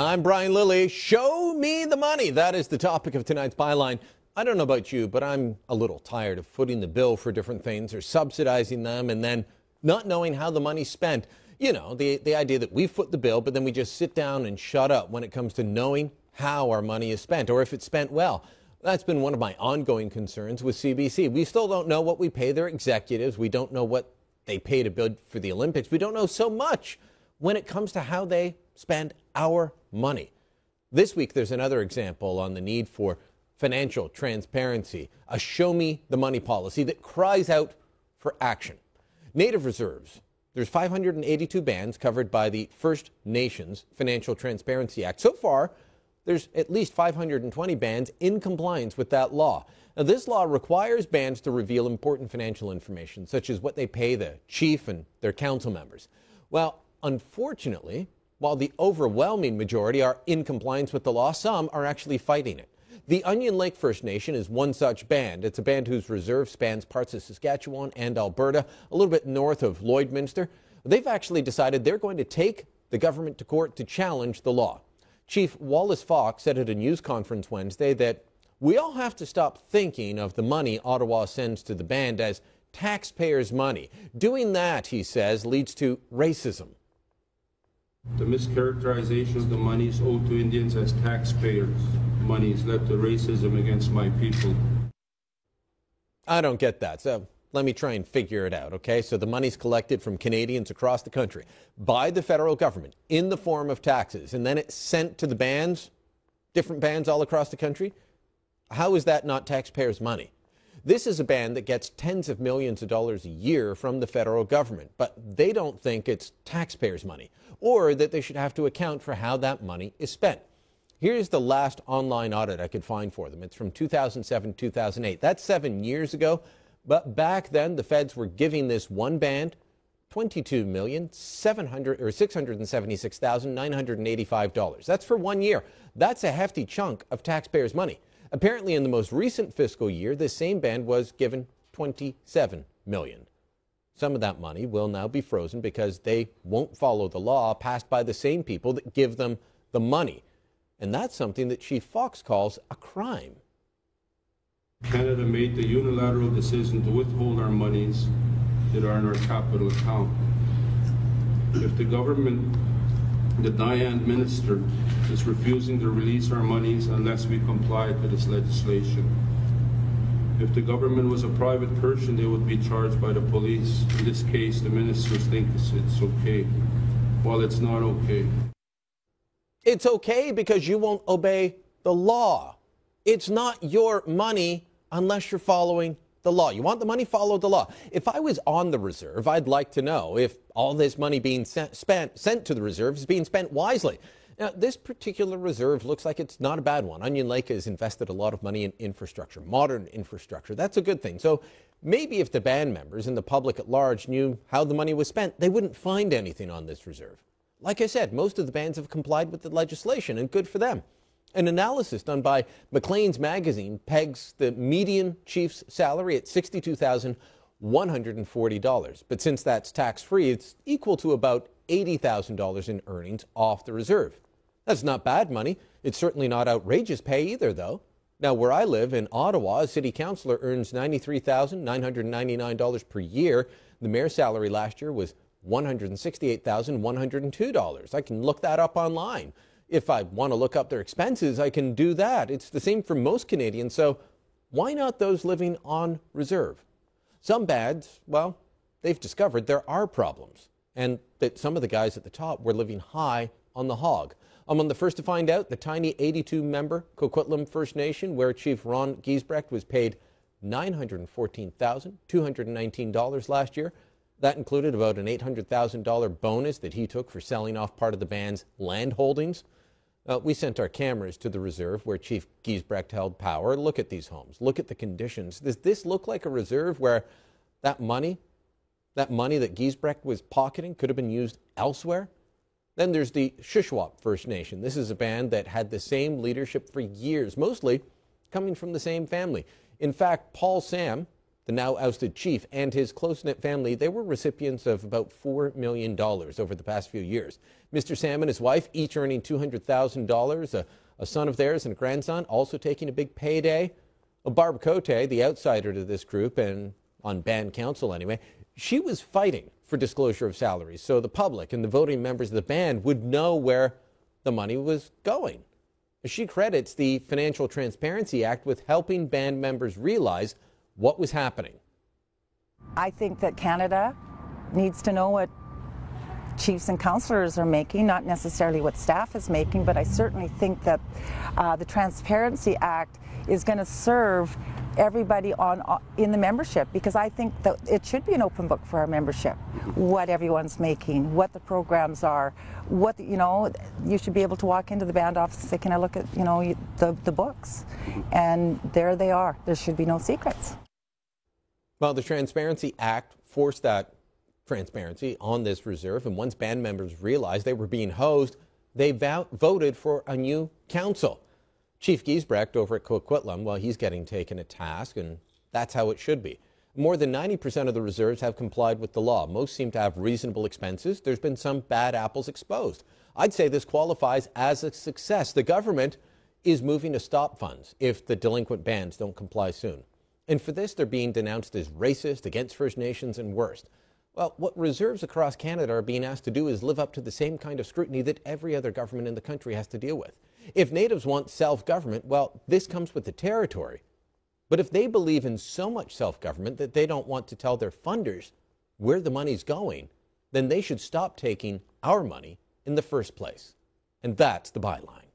I'm Brian Lilly. Show me the money. That is the topic of tonight's Byline. I don't know about you, but I'm a little tired of footing the bill for different things or subsidizing them and then not knowing how the money's spent. You know, the idea that we foot the bill, but then we just sit down and shut up when it comes to knowing how our money is spent or if it's spent well. That's been one of my ongoing concerns with CBC. We still don't know what we pay their executives. We don't know what they pay to bid for the Olympics. We don't know so much when it comes to how they spend our money. This week, there's another example on the need for financial transparency, a show me the money policy that cries out for action. Native reserves. There's 582 bands covered by the First Nations Financial Transparency Act. So far, there's at least 520 bands in compliance with that law. Now, this law requires bands to reveal important financial information, such as what they pay the chief and their council members. Well, unfortunately, while the overwhelming majority are in compliance with the law, some are actually fighting it. The Onion Lake First Nation is one such band. It's a band whose reserve spans parts of Saskatchewan and Alberta, a little bit north of Lloydminster. They've actually decided they're going to take the government to court to challenge the law. Chief Wallace Fox said at a news conference Wednesday that we all have to stop thinking of the money Ottawa sends to the band as taxpayers' money. Doing that, he says, leads to racism. The mischaracterization of the monies owed to Indians as taxpayers' monies led to racism against my people. I don't get that, so let me try and figure it out, okay? So the money's collected from Canadians across the country by the federal government in the form of taxes, and then it's sent to the bands, different bands all across the country. How is that not taxpayers' money? This is a band that gets tens of millions of dollars a year from the federal government, but they don't think it's taxpayers' money or that they should have to account for how that money is spent. Here's the last online audit I could find for them. It's from 2007-2008. That's 7 years ago. But back then, the feds were giving this one band $22,676,985. That's for 1 year. That's a hefty chunk of taxpayers' money. Apparently, in the most recent fiscal year, this same band was given $27 million. Some of that money will now be frozen because they won't follow the law passed by the same people that give them the money. And that's something that Chief Fox calls a crime. Canada made the unilateral decision to withhold our monies that are in our capital account. If the government, the Diane minister, is refusing to release our monies unless we comply to this legislation. If the government was a private person, they would be charged by the police. In this case, the ministers think it's okay. Well, it's not okay. It's okay because you won't obey the law. It's not your money unless you're following the law. You want the money, follow the law. If I was on the reserve, I'd like to know if all this money being sent to the reserve is being spent wisely. Now, this particular reserve looks like it's not a bad one. Onion Lake has invested a lot of money in infrastructure, modern infrastructure. That's a good thing. So maybe if the band members and the public at large knew how the money was spent, they wouldn't find anything on this reserve. Like I said, most of the bands have complied with the legislation, and good for them. An analysis done by Maclean's magazine pegs the median chief's salary at $62,140. But since that's tax-free, it's equal to about $80,000 in earnings off the reserve. That's not bad money. It's certainly not outrageous pay either, though. Now, where I live in Ottawa, a city councillor earns $93,999 per year. The mayor's salary last year was $168,102. I can look that up online. If I want to look up their expenses, I can do that. It's the same for most Canadians, so why not those living on reserve? Some bands, well, they've discovered there are problems, and that some of the guys at the top were living high on the hog. I'm on the first to find out the tiny 82-member Coquitlam First Nation, where Chief Ron Giesbrecht was paid $914,219 last year. That included about an $800,000 bonus that he took for selling off part of the band's land holdings. We sent our cameras to the reserve where Chief Giesbrecht held power. Look at these homes. Look at the conditions. Does this look like a reserve where that money that Giesbrecht was pocketing could have been used elsewhere? Then there's the Shuswap First Nation. This is a band that had the same leadership for years, mostly coming from the same family. In fact, Paul Sam, The now ousted chief and his close-knit family, they were recipients of about $4 million over the past few years. Mr. Sam and his wife, each earning $200,000, a son of theirs and a grandson, also taking a big payday. Well, Barbara Cote, the outsider to this group and on band council anyway, she was fighting for disclosure of salaries so the public and the voting members of the band would know where the money was going. She credits the Financial Transparency Act with helping band members realize what was happening. I think that Canada needs to know what chiefs and councillors are making, not necessarily what staff is making, but I certainly think that the Transparency Act is going to serve everybody in the membership, because I think that it should be an open book for our membership, what everyone's making, what the programs are, you should be able to walk into the band office and say, can I look at, the books? And there they are. There should be no secrets. Well, the Transparency Act forced that transparency on this reserve, and once band members realized they were being hosed, they voted for a new council. Chief Giesbrecht over at Coquitlam, well, he's getting taken to task, and that's how it should be. More than 90% of the reserves have complied with the law. Most seem to have reasonable expenses. There's been some bad apples exposed. I'd say this qualifies as a success. The government is moving to stop funds if the delinquent bands don't comply soon. And for this, they're being denounced as racist, against First Nations, and worse. Well, what reserves across Canada are being asked to do is live up to the same kind of scrutiny that every other government in the country has to deal with. If Natives want self-government, well, this comes with the territory. But if they believe in so much self-government that they don't want to tell their funders where the money's going, then they should stop taking our money in the first place. And that's the byline.